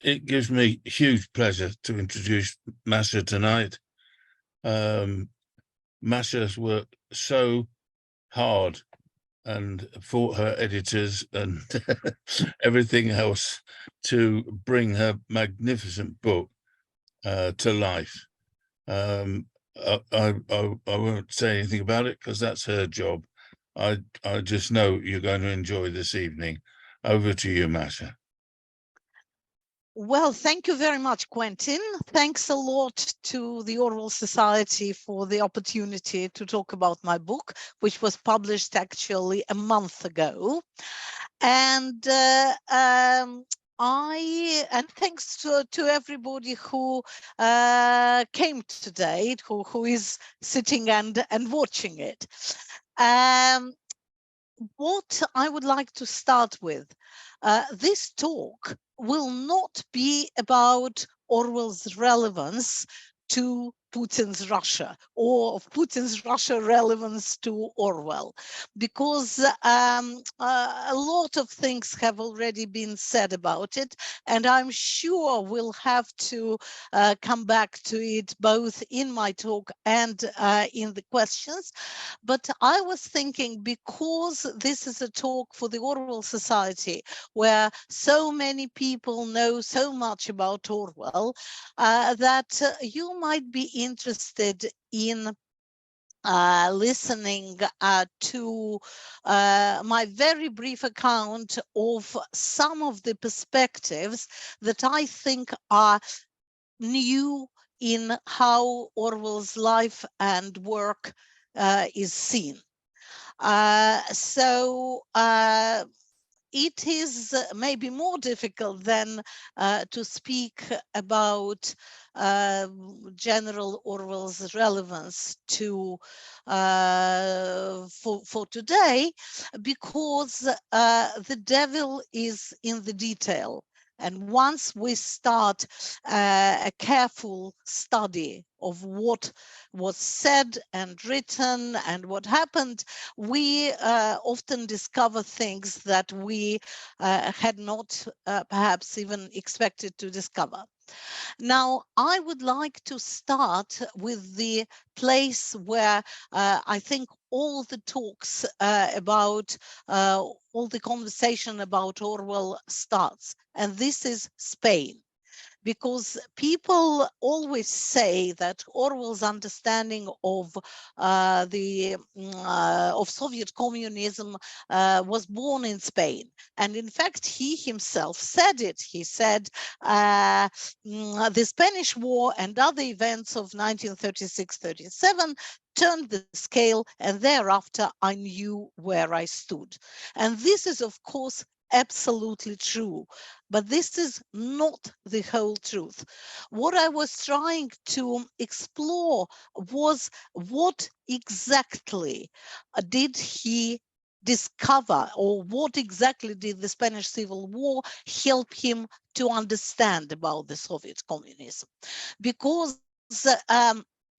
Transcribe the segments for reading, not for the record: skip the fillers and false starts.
It gives me huge pleasure to introduce Masha tonight. Masha's worked so hard and fought her editors and everything else to bring her magnificent book to life. I won't say anything about it because that's her job. I just know you're going to enjoy this evening. Over to you, Masha. Well, thank you very much, Quentin. Thanks a lot to the Orwell Society for the opportunity to talk about my book, which was published actually a month ago. And thanks to everybody who came today, who is sitting and watching it. What I would like to start with, this talk will not be about Orwell's relevance to Putin's Russia or of Putin's Russia relevance to Orwell, because a lot of things have already been said about it, and I'm sure we'll have to come back to it both in my talk and in the questions. But I was thinking, because this is a talk for the Orwell Society, where so many people know so much about Orwell, that you might be interested in listening to my very brief account of some of the perspectives that I think are new in how Orwell's life and work is seen. It is maybe more difficult than to speak about General Orwell's relevance to for today, because the devil is in the detail. And once we start a careful study of what was said and written and what happened, we often discover things that we had not perhaps even expected to discover. Now, I would like to start with the place where I think all the talks about, all the conversation about Orwell starts, and this is Spain. Because people always say that Orwell's understanding of Soviet communism was born in Spain, and in fact he himself said it. He said the Spanish War and other events of 1936-37 turned the scale, and thereafter I knew where I stood. And this is, of course, absolutely true, but this is not the whole truth. What I was trying to explore was, what exactly did he discover, or what exactly did the Spanish Civil War help him to understand about the Soviet communism? Because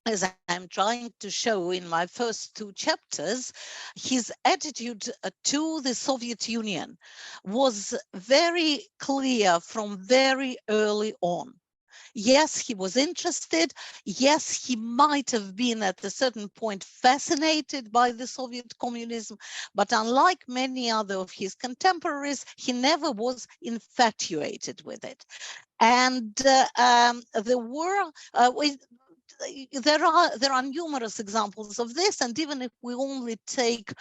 as I'm trying to show in my first two chapters, his attitude to the Soviet Union was very clear from very early on. Yes, he was interested. Yes, he might have been at a certain point fascinated by the Soviet communism, but unlike many other of his contemporaries, he never was infatuated with it. And there are numerous examples of this, and even if we only take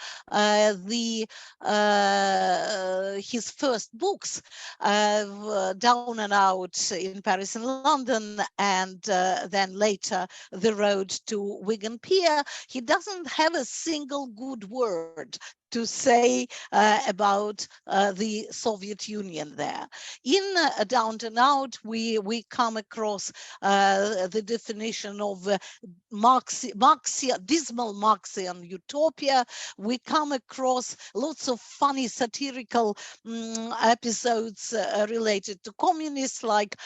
his first books, Down and Out in Paris and London, and then later The Road to Wigan Pier, he doesn't have a single good word to say about the Soviet Union there. In Down and Out, we come across the definition of dismal Marxian utopia. We come across lots of funny satirical episodes related to communists, like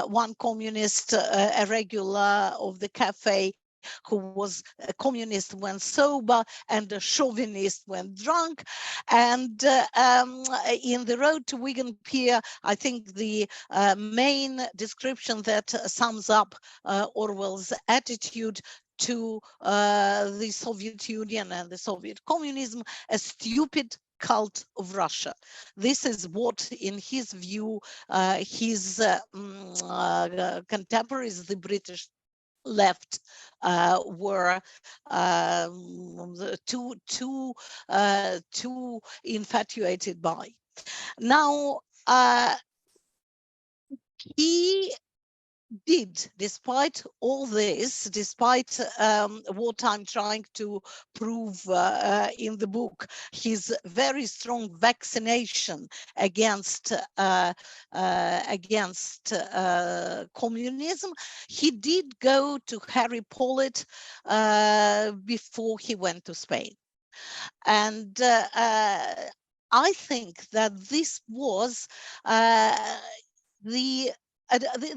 one communist, a regular of the cafe, who was a communist when sober and a chauvinist when drunk. And in The Road to Wigan Pier, I think the main description that sums up Orwell's attitude to the Soviet Union and the Soviet communism: a stupid cult of Russia. This is what, in his view, his contemporaries, the British left, were too infatuated by. Now, he did, despite all this, despite what I'm trying to prove in the book, his very strong vaccination against communism, he did go to Harry Pollitt before he went to Spain. And I think that this was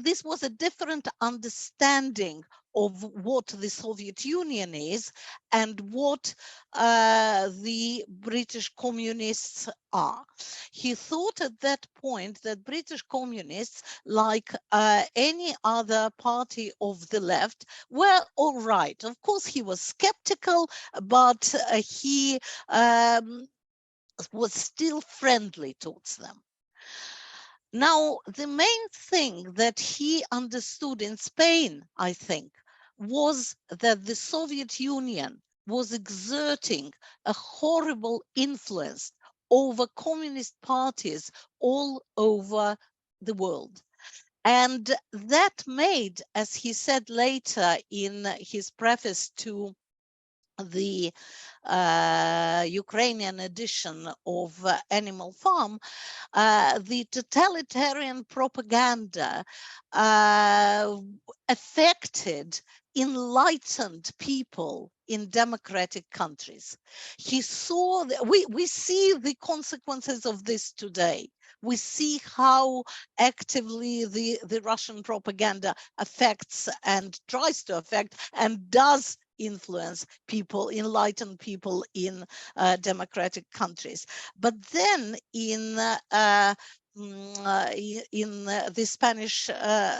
this was a different understanding of what the Soviet Union is and what the British communists are. He thought at that point that British communists, like any other party of the left, were all right. Of course, he was skeptical, but he was still friendly towards them. Now, the main thing that he understood in Spain, I think, was that the Soviet Union was exerting a horrible influence over communist parties all over the world. And that made, as he said later in his preface to the Ukrainian edition of Animal Farm, the totalitarian propaganda affected enlightened people in democratic countries. He saw that we see the consequences of this today. We see how actively the Russian propaganda affects and tries to affect and does influence people, enlightened people in democratic countries. But then in the Spanish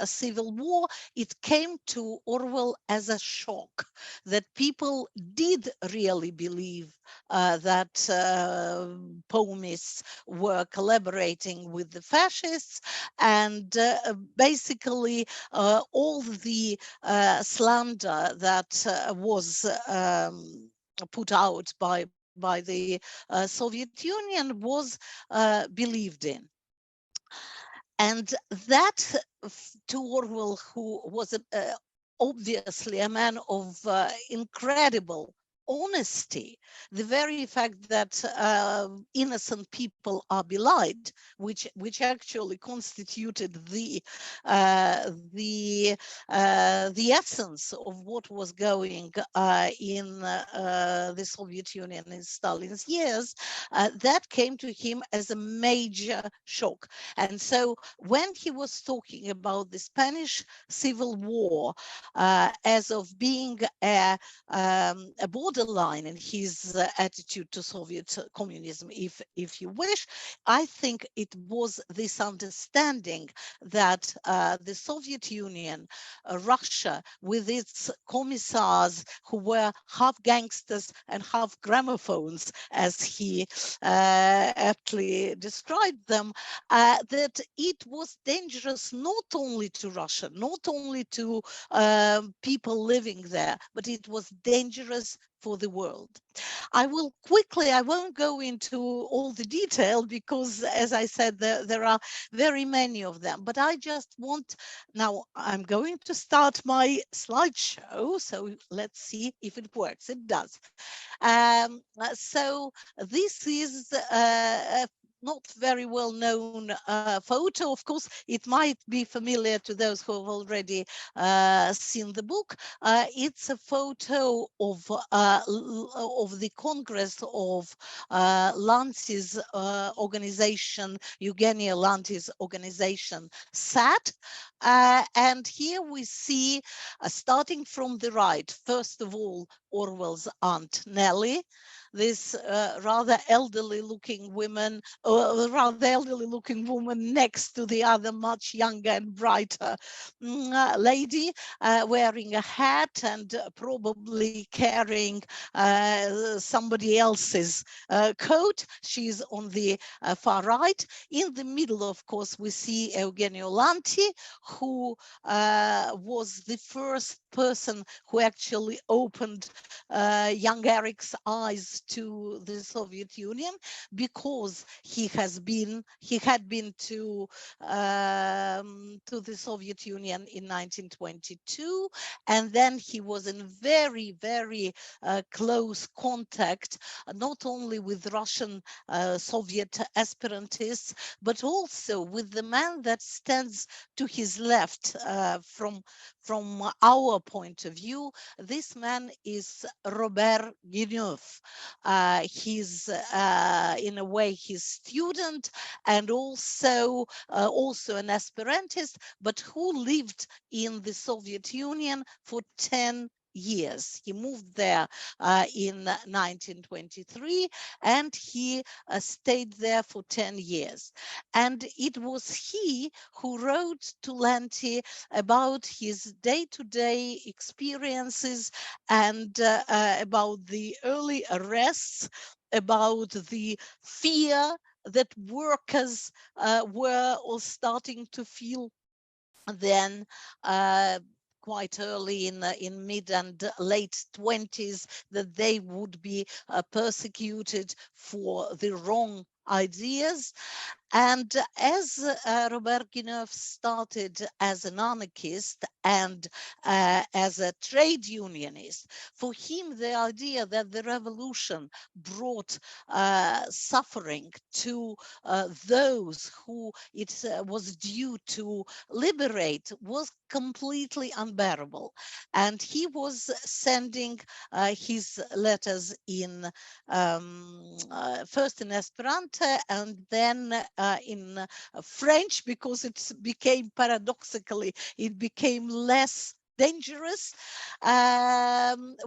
Civil War, it came to Orwell as a shock that people did really believe that Pomists were collaborating with the fascists, and basically all the slander that was put out by the Soviet Union was believed in. And that, to Orwell, who was obviously a man of incredible honesty, the very fact that innocent people are belied, which actually constituted the essence of what was going in the Soviet Union in Stalin's years, that came to him as a major shock. And so when he was talking about the Spanish Civil War as of being a borderline in his attitude to Soviet communism, if you wish, I think it was this understanding that the Soviet Union, Russia, with its commissars who were half gangsters and half gramophones, as he aptly described them, that it was dangerous not only to Russia, not only to people living there, but it was dangerous for the world. I will quickly, I won't go into all the detail because, as I said, there are very many of them, but I just want, now I'm going to start my slideshow, so let's see if it works. It does. So this is not very well known photo. Of course, it might be familiar to those who have already seen the book. It's a photo of the Congress of Lantis organization, Eugenia Lantis organization, SAT. And here we see, starting from the right, first of all, Orwell's Aunt Nellie, this rather elderly looking woman, or rather elderly looking woman next to the other much younger and brighter lady, wearing a hat and probably carrying somebody else's coat. She's on the far right. In the middle, of course, we see Eugenio Lanti, who was the first person who actually opened young Eric's eyes to the Soviet Union, because he had been to the Soviet Union in 1922, and then he was in very, very close contact, not only with Russian Soviet aspirantists, but also with the man that stands to his left from our point of view. This man is Robert Guineuf. He's in a way his student, and also an aspirantist, but who lived in the Soviet Union for 10 years. He moved there in 1923, and he stayed there for 10 years. And it was he who wrote to Lanti about his day-to-day experiences, and about the early arrests, about the fear that workers were all starting to feel then, quite early in mid and late 20s, that they would be persecuted for the wrong ideas. And as Robert Guineuf started as an anarchist and as a trade unionist, for him the idea that the revolution brought suffering to those who it was due to liberate was completely unbearable. And he was sending his letters in first in Esperanto and then in French, because it became, paradoxically, it became less dangerous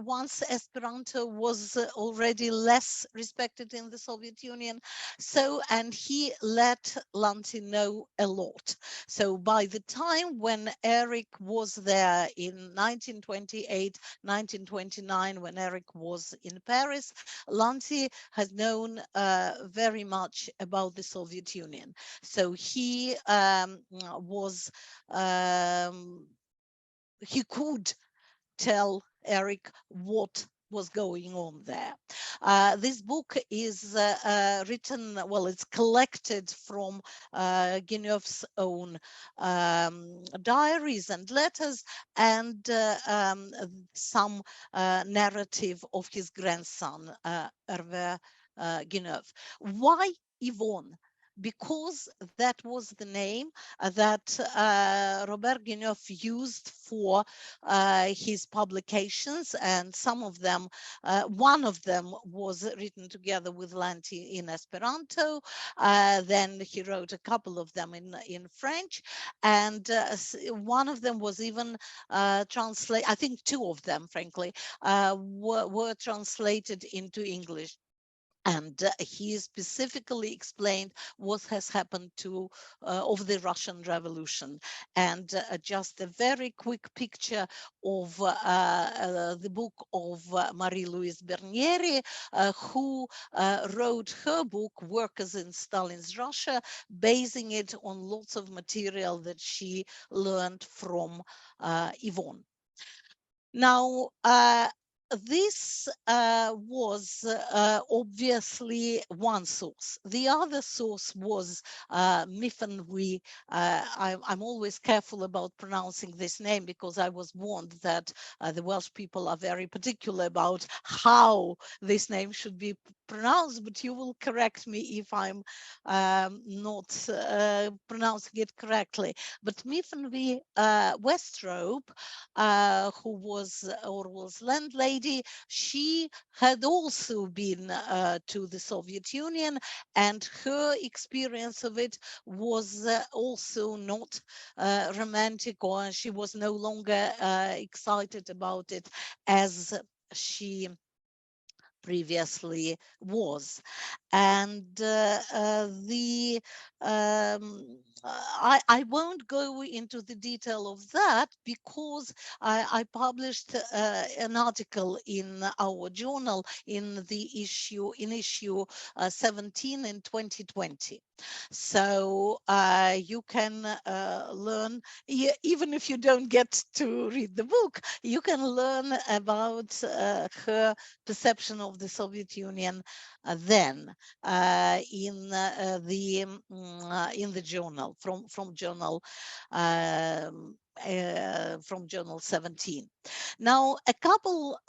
once Esperanto was already less respected in the Soviet Union. So, and he let Lanti know a lot. So by the time when Eric was there in 1928, 1929, when Eric was in Paris, Lanti had known very much about the Soviet Union. So he was, he could tell Eric what was going on there. This book is written, well, it's collected from Guineuf's own diaries and letters, and some narrative of his grandson, Hervé Guineuf. Why Yvonne? Because that was the name that Robert Guineuf used for his publications, and some of them, one of them was written together with Lanti in Esperanto. Then he wrote a couple of them in French, and one of them was even translated, I think two of them, frankly, were translated into English. And he specifically explained what has happened to of the Russian Revolution. And just a very quick picture of the book of Marie-Louise Bernieri, who wrote her book, Workers in Stalin's Russia, basing it on lots of material that she learned from Yvonne. Now, this was obviously one source. The other source was Miffenwy. I'm always careful about pronouncing this name, because I was warned that the Welsh people are very particular about how this name should be pronounce, but you will correct me if I'm not pronouncing it correctly. But Miffen V. Westrope, who was Orwell's landlady, she had also been to the Soviet Union, and her experience of it was also not romantic, or she was no longer excited about it as she previously was. And the I won't go into the detail of that because I published an article in our journal in issue 17 in 2020. So you can learn, even if you don't get to read the book, you can learn about her perception of the Soviet Union then in the journal from journal 17. Now a couple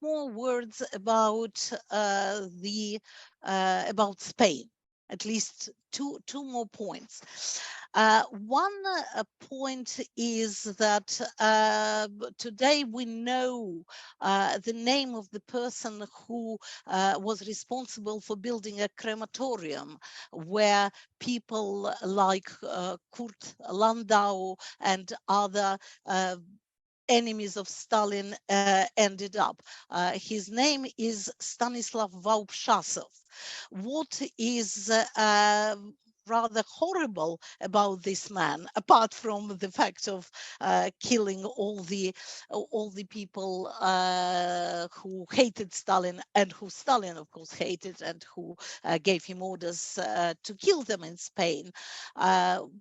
more words about about Spain. At least two more points. One point is that today we know the name of the person who was responsible for building a crematorium where people like Kurt Landau and other enemies of Stalin ended up. His name is Stanislav Vaupshasov. What is rather horrible about this man, apart from the fact of killing all the people who hated Stalin and who Stalin, of course, hated, and who gave him orders to kill them in Spain,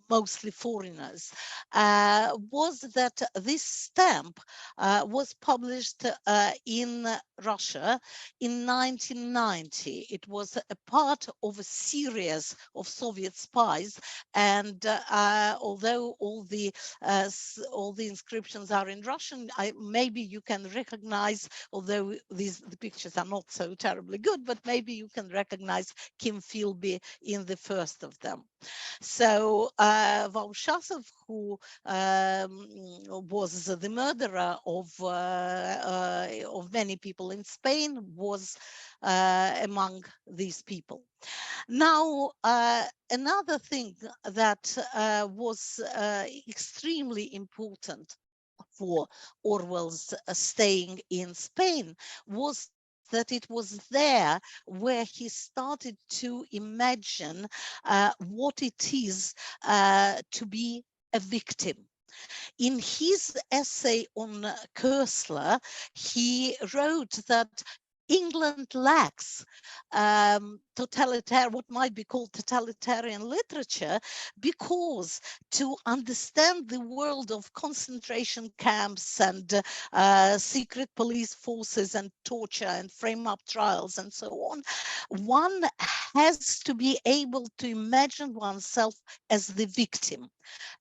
mostly foreigners, was that this stamp was published in Russia in 1990. It was a part of a series of Soviet spies, and although all the inscriptions are in Russian, maybe you can recognize, although the pictures are not so terribly good, but maybe you can recognize Kim Philby in the first of them. So Vaupshasov, who was the murderer of many people in Spain, was among these people. Now, another thing that was extremely important for Orwell's staying in Spain was that it was there where he started to imagine what it is to be a victim. In his essay on Koestler, he wrote that England lacks what might be called totalitarian literature, because to understand the world of concentration camps and secret police forces and torture and frame up trials and so on, one has to be able to imagine oneself as the victim.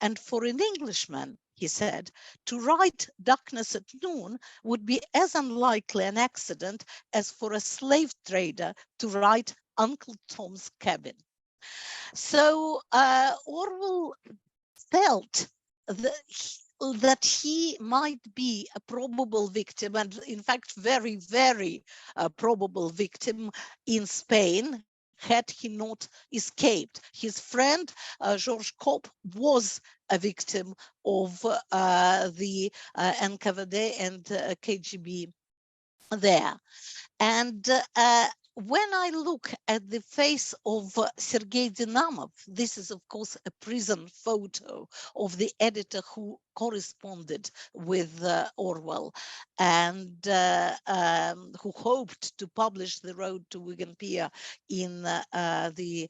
And for an Englishman, he said, to write Darkness at Noon would be as unlikely an accident as for a slave trader to write Uncle Tom's Cabin. So Orwell felt that he might be a probable victim, and in fact, very, very probable victim in Spain, had he not escaped. His friend, Georges Kopp, was a victim of the NKVD and KGB there. And when I look at the face of Sergei Dinamov, this is, of course, a prison photo of the editor who corresponded with Orwell and who hoped to publish The Road to Wigan-Pier in the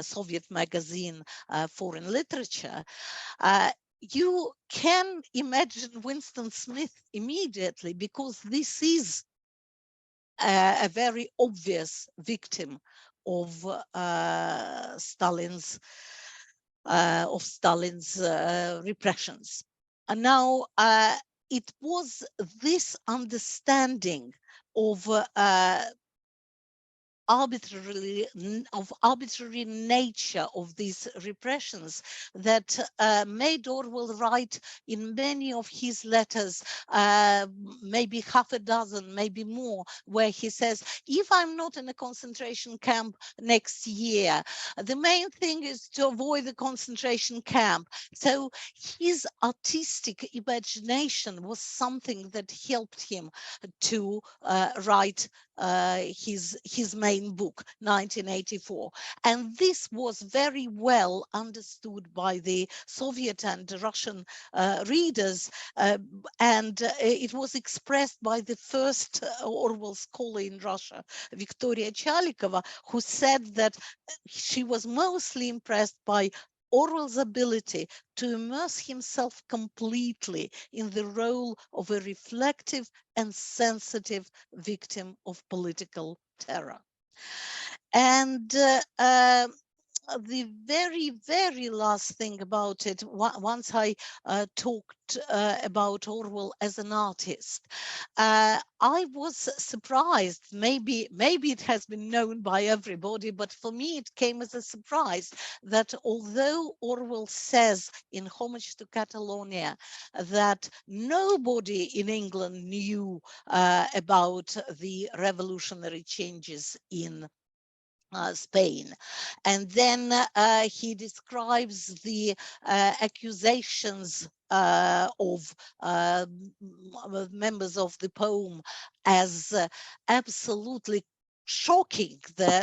Soviet magazine Foreign Literature. You can imagine Winston Smith immediately, because this is a very obvious victim of Stalin's repressions. And now it was this understanding of arbitrary nature of these repressions that made Orwell write in many of his letters, maybe half a dozen, maybe more, where he says, if I'm not in a concentration camp next year, the main thing is to avoid the concentration camp. So his artistic imagination was something that helped him to write his main book, 1984. And this was very well understood by the Soviet and Russian readers, and it was expressed by the first Orwell scholar in Russia, Victoria Chalikova, who said that she was mostly impressed by Orwell's ability to immerse himself completely in the role of a reflective and sensitive victim of political terror. And the very, very last thing about it, once I talked about Orwell as an artist, I was surprised. Maybe it has been known by everybody, but for me it came as a surprise that although Orwell says in Homage to Catalonia that nobody in England knew about the revolutionary changes in Spain. And then he describes the accusations of members of the poem as absolutely shocking,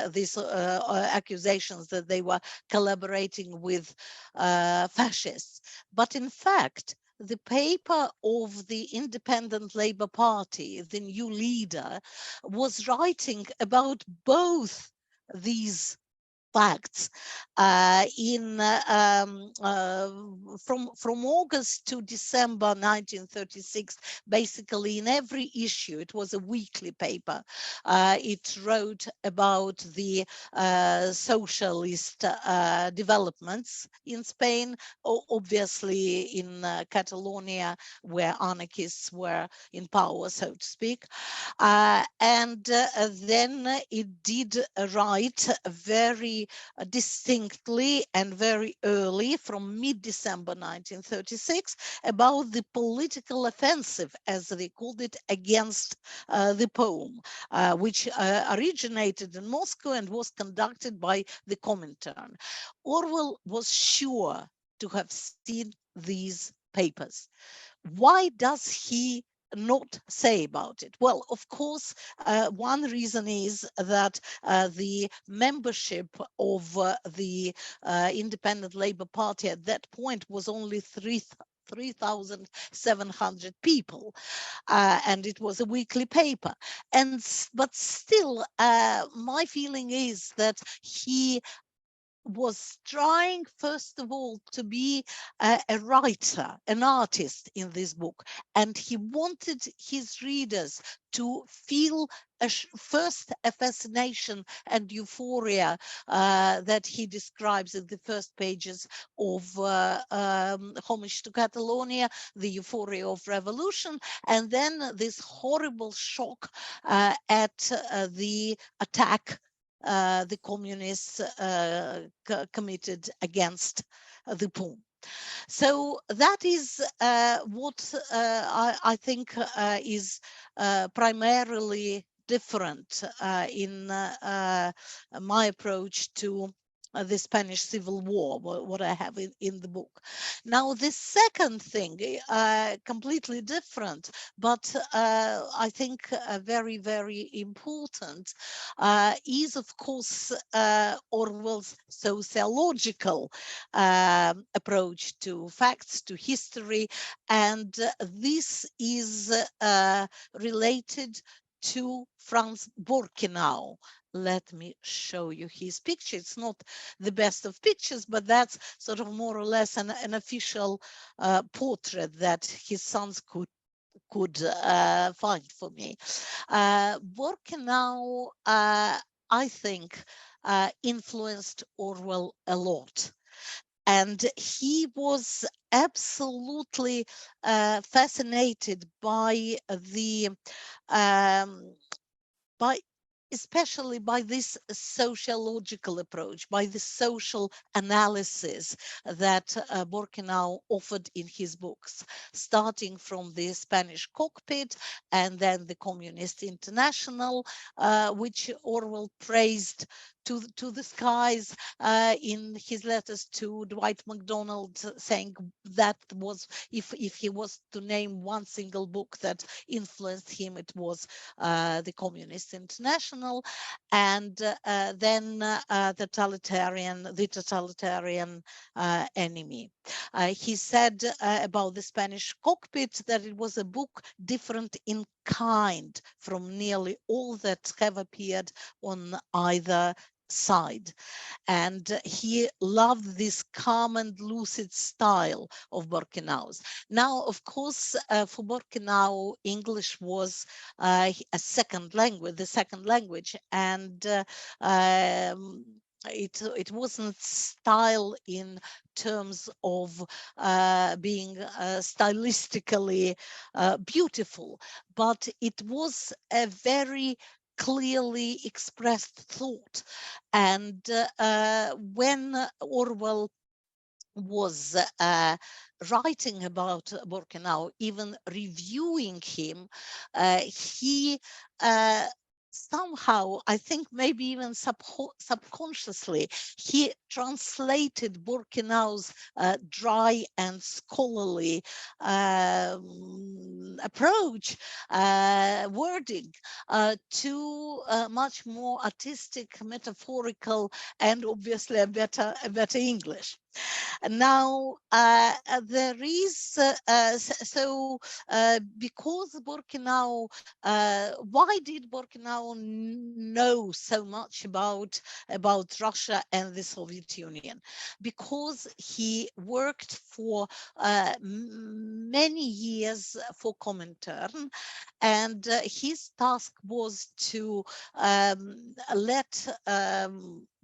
these accusations that they were collaborating with fascists. But in fact, the paper of the Independent Labour Party, the new leader, was writing about both these facts from August to December 1936. Basically, in every issue, it was a weekly paper. It wrote about the socialist developments in Spain, obviously in Catalonia, where anarchists were in power, so to speak. And then it did write very distinctly and very early, from mid-December 1936, about the political offensive, as they called it, against the poem, which originated in Moscow and was conducted by the Comintern. Orwell was sure to have seen these papers. Why does he not say about it? Well, of course, one reason is that the membership of the Independent Labour Party at that point was only 3,700 people, and it was a weekly paper. But still, my feeling is that he was trying, first of all, to be a writer, an artist in this book. And he wanted his readers to feel first a fascination and euphoria that he describes in the first pages of Homage to Catalonia, the euphoria of revolution, and then this horrible shock at the attack the communists committed against the poem. So that is what I think is primarily different in my approach to the Spanish Civil War, what I have in the book. Now, the second thing, completely different, but I think very, very important, is, of course, Orwell's sociological approach to facts, to history, and this is related to Franz Borkenau. Let me show you his picture. It's not the best of pictures, but that's sort of more or less an official portrait that his sons could find for me. Borkenau, I think, influenced Orwell a lot. And he was absolutely fascinated by the by especially by this sociological approach, by the social analysis that Borkenau offered in his books, starting from the Spanish cockpit and then the Communist International, which Orwell praised to the skies in his letters to Dwight MacDonald, saying that was, if he was to name one single book that influenced him, it was the Communist International, and then the totalitarian enemy. He said about the Spanish cockpit that it was a book different in kind from nearly all that have appeared on either side. And he loved this calm and lucid style of Borkenau's. Now, of course, for Borkenau, English was a second language, the second language, and it wasn't style in terms of being stylistically beautiful, but it was a very clearly expressed thought. And when Orwell was writing about Borkenau, even reviewing him, he somehow, I think maybe even subconsciously, he translated Borkenau's dry and scholarly approach, wording, to much more artistic, metaphorical, and obviously a better English. Now, there is, because Borkenau, why did Borkenau know so much about Russia and the Soviet Union? Because he worked for many years for Comintern, and his task was to let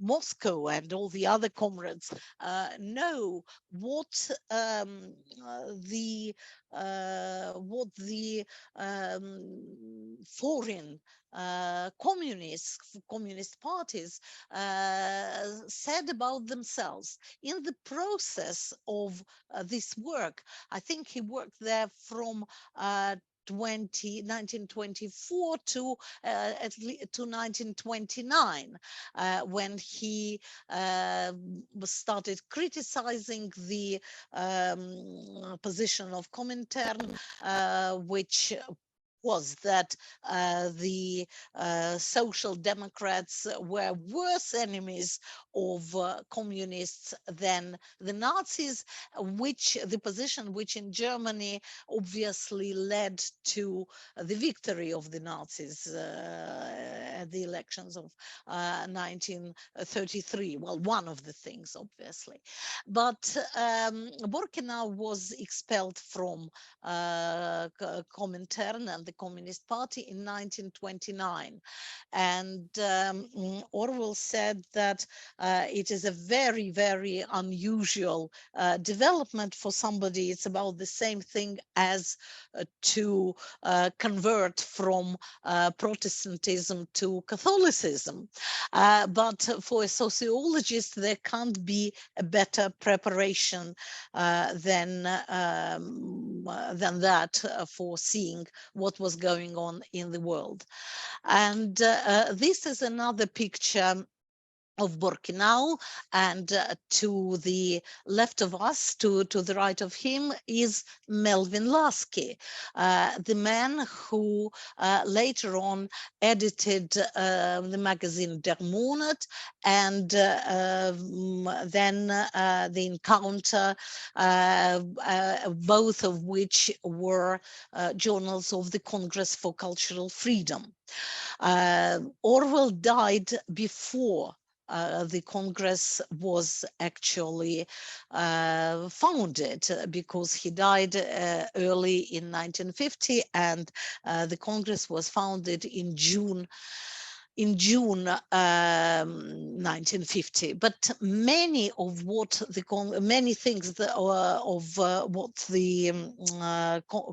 Moscow and all the other comrades know what the foreign communist parties said about themselves in the process of this work. I think he worked there from 1924 to 1929, when he started criticizing the position of Comintern, which was that the Social Democrats were worse enemies of communists than the Nazis, the position which in Germany obviously led to the victory of the Nazis at the elections of 1933. Well, one of the things, obviously. But Borkenau was expelled from Comintern and the Communist Party in 1929. And Orwell said that it is a very, very unusual development for somebody. It's about the same thing as to convert from Protestantism to Catholicism. But for a sociologist, there can't be a better preparation than that for seeing what was going on in the world. And this is another picture of Borkenau, and to the left of us, to the right of him, is Melvin Lasky, the man who later on edited the magazine Der Monat, and then The Encounter, both of which were journals of the Congress for Cultural Freedom. Orwell died before the Congress was actually founded, because he died early in 1950, and the Congress was founded in June in June 1950. But many of what many things that, of what the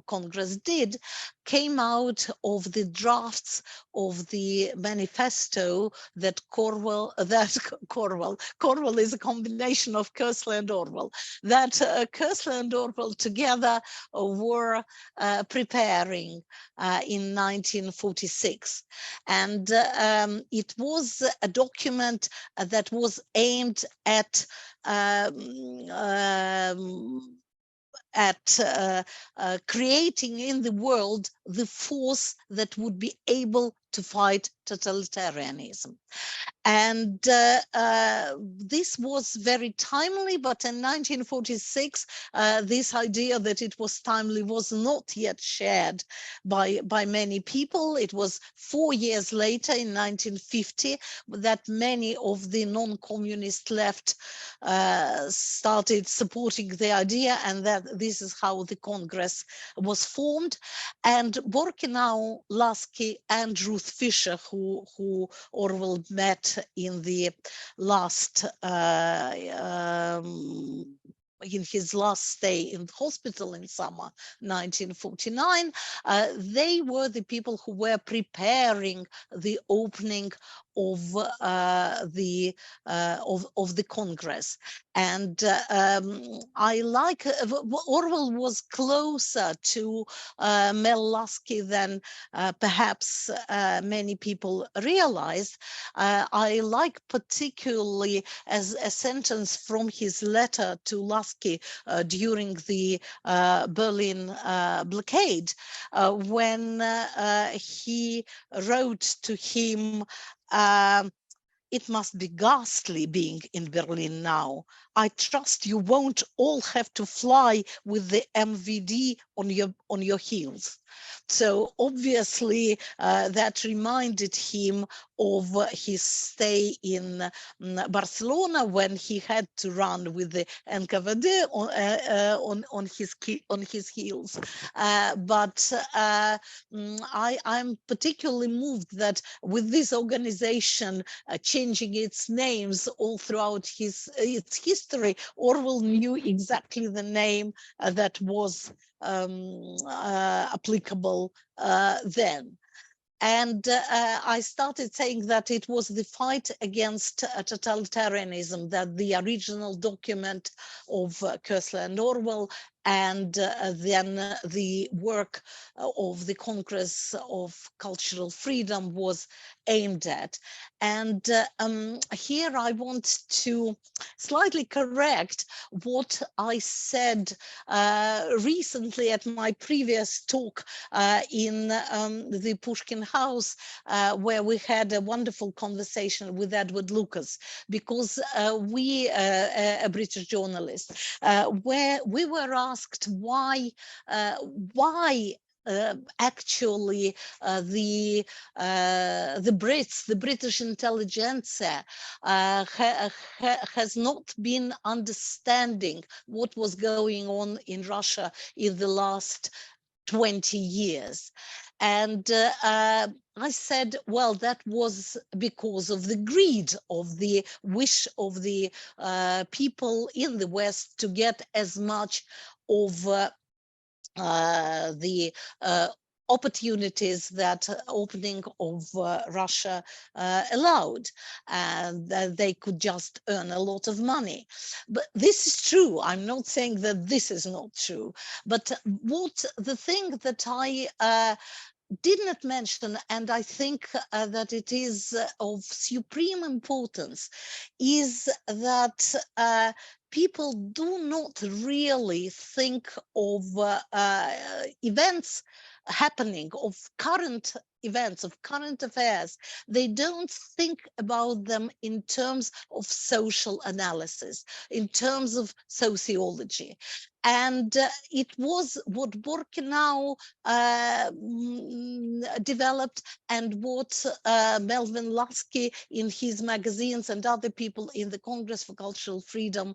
Congress did came out of the drafts of the manifesto that Orwell is a combination of Koestler and Orwell, that Koestler and Orwell together were preparing in 1946. And it was a document that was aimed at creating in the world the force that would be able to fight totalitarianism. And this was very timely, but in 1946, this idea that it was timely was not yet shared by many people. It was 4 years later, in 1950, that many of the non-communist left started supporting the idea, and that this is how the Congress was formed. And Borkenau, Lasky, and Ruth Fisher, who Orwell met in the last in his last stay in the hospital in summer 1949, they were the people who were preparing the opening of the Congress. And I like Orwell was closer to Mel Lasky than perhaps many people realized. I like particularly as a sentence from his letter to Lasky during the Berlin blockade, when he wrote to him, "It must be ghastly being in Berlin now. I trust you won't all have to fly with the MVD on your heels." So obviously that reminded him of his stay in Barcelona, when he had to run with the NKVD on his heels. But I'm particularly moved that with this organization changing its names all throughout its history, Orwell knew exactly the name that was applicable then. And I started saying that it was the fight against totalitarianism, that the original document of Koestler and Orwell, and then the work of the Congress of Cultural Freedom was aimed at. And here I want to slightly correct what I said recently at my previous talk in the Pushkin House, where we had a wonderful conversation with Edward Lucas, because we, a British journalist, where we were asked why actually the Brits, the British intelligentsia, has not been understanding what was going on in Russia in the last 20 years. And I said, well, that was because of the greed, of the wish of the people in the West to get as much of the opportunities that opening of Russia allowed, and they could just earn a lot of money. But this is true. I'm not saying that this is not true. But what the thing that I did not mention, and I think that it is of supreme importance, is that people do not really think of events happening, of current events, of current affairs. They don't think about them in terms of social analysis, in terms of sociology. And it was what Borkenau developed, and what Melvin Lasky in his magazines and other people in the Congress for Cultural Freedom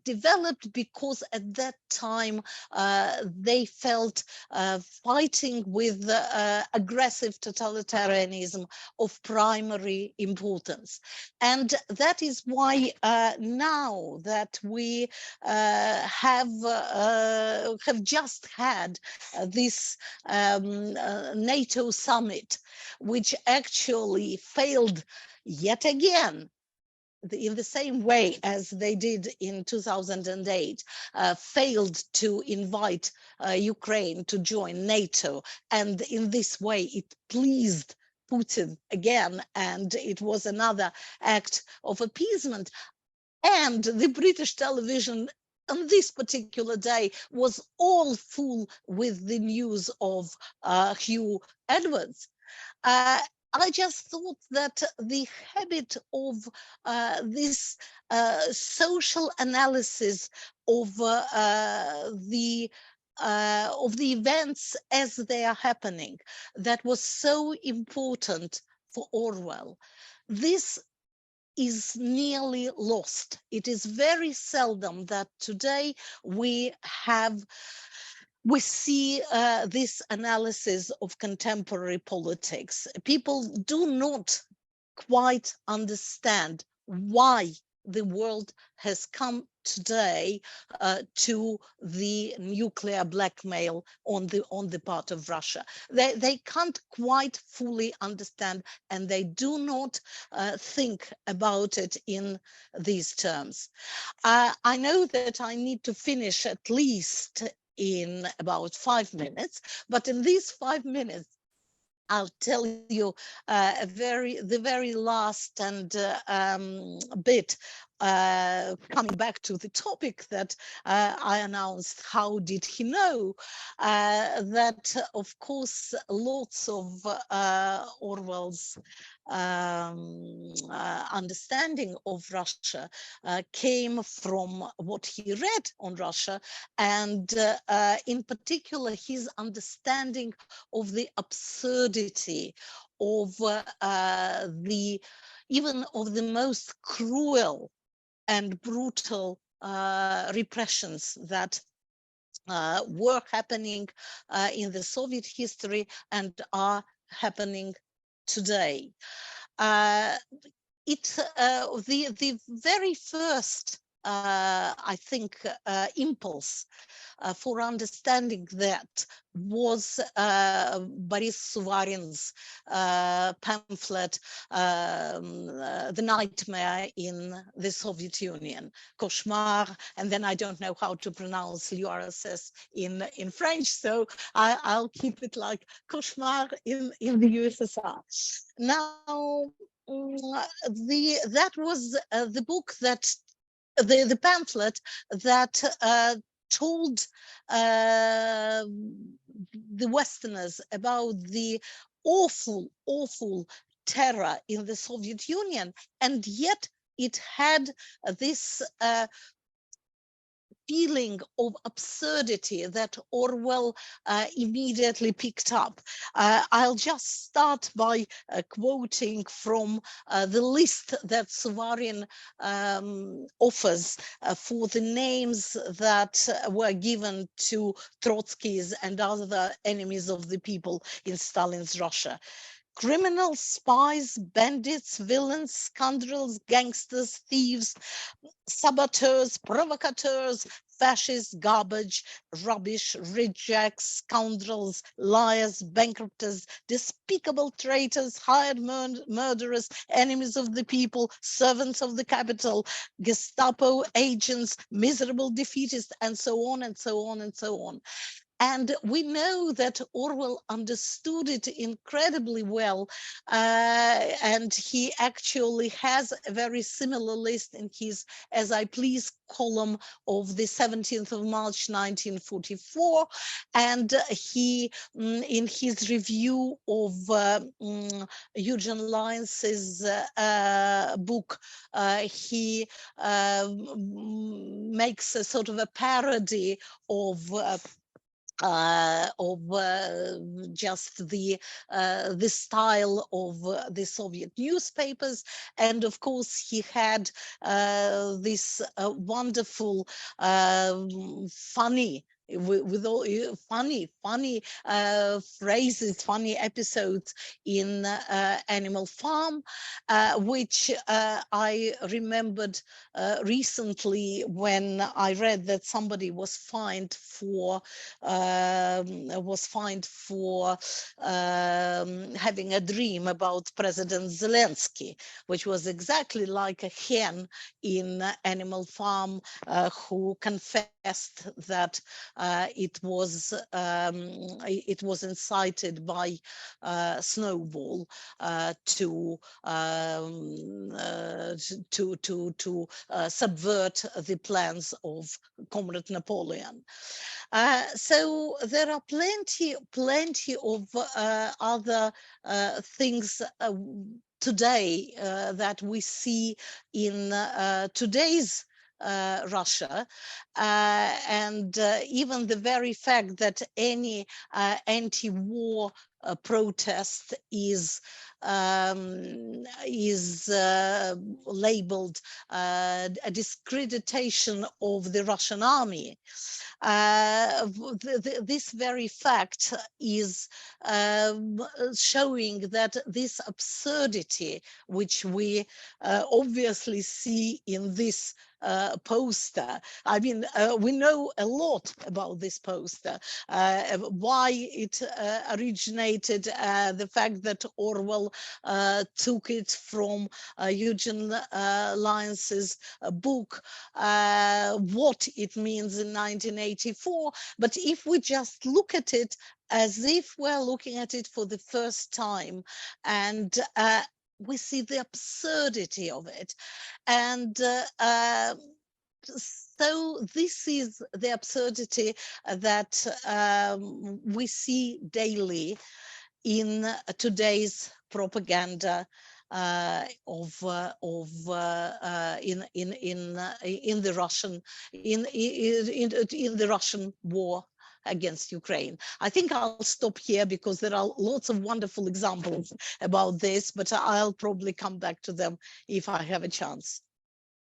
developed because at that time they felt fighting with aggressive totalitarianism of primary importance. And that is why now that we have just had this NATO summit, which actually failed yet again in the same way as they did in 2008, failed to invite Ukraine to join NATO. And in this way, it pleased Putin again, and it was another act of appeasement. And the British television on this particular day was all full with the news of Hugh Edwards. I just thought that the habit of this social analysis of the events as they are happening, that was so important for Orwell, this is nearly lost. It is very seldom that today we see this analysis of contemporary politics. People do not quite understand why the world has come today to the nuclear blackmail on the part of Russia. They can't quite fully understand, and they do not think about it in these terms. I know that I need to finish at least in about 5 minutes, but in these 5 minutes, I'll tell you the very last and bit, coming back to the topic that I announced, how did he know? That, of course, lots of Orwell's understanding of Russia came from what he read on Russia, and in particular his understanding of the absurdity of even of the most cruel and brutal repressions that were happening in the Soviet history and are happening today. The very first, I think, impulse for understanding that was Boris Suvarin's pamphlet, The Nightmare in the Soviet Union, Cauchemar, and then I don't know how to pronounce l'URSS in French, so I'll keep it like Cauchemar in the USSR. Now, that was the book that, the pamphlet that told the Westerners about the awful terror in the Soviet Union, and yet it had this feeling of absurdity that Orwell immediately picked up. I'll just start by quoting from the list that Suvarin offers for the names that were given to Trotskys and other enemies of the people in Stalin's Russia. Criminals, spies, bandits, villains, scoundrels, gangsters, thieves, saboteurs, provocateurs, fascists, garbage, rubbish, rejects, scoundrels, liars, bankrupters, despicable traitors, hired murderers, enemies of the people, servants of the capital, Gestapo agents, miserable defeatists, and so on and so on and so on. And we know that Orwell understood it incredibly well, and he actually has a very similar list in his As I Please column of the 17th of March 1944, and he, in his review of Eugene Lyons's book, he makes a sort of a parody of just the style of the Soviet newspapers, and of course he had this wonderful, funny. With all funny phrases, funny episodes in Animal Farm, which I remembered recently when I read that somebody was fined for having a dream about President Zelensky, which was exactly like a hen in Animal Farm who confessed that it was incited by Snowball to subvert the plans of Comrade Napoleon. So there are plenty of other things today that we see in today's Russia, and even the very fact that any anti-war protest is labeled a discreditation of the Russian army. This very fact is showing that this absurdity, which we obviously see in this poster. I mean, we know a lot about this poster, why it originated, the fact that Orwell took it from Eugene Lyons's book, what it means in 1984. But if we just look at it as if we're looking at it for the first time, and we see the absurdity of it. And so this is the absurdity that we see daily in today's propaganda in the Russian war against Ukraine. I think I'll stop here because there are lots of wonderful examples about this, but I'll probably come back to them if I have a chance.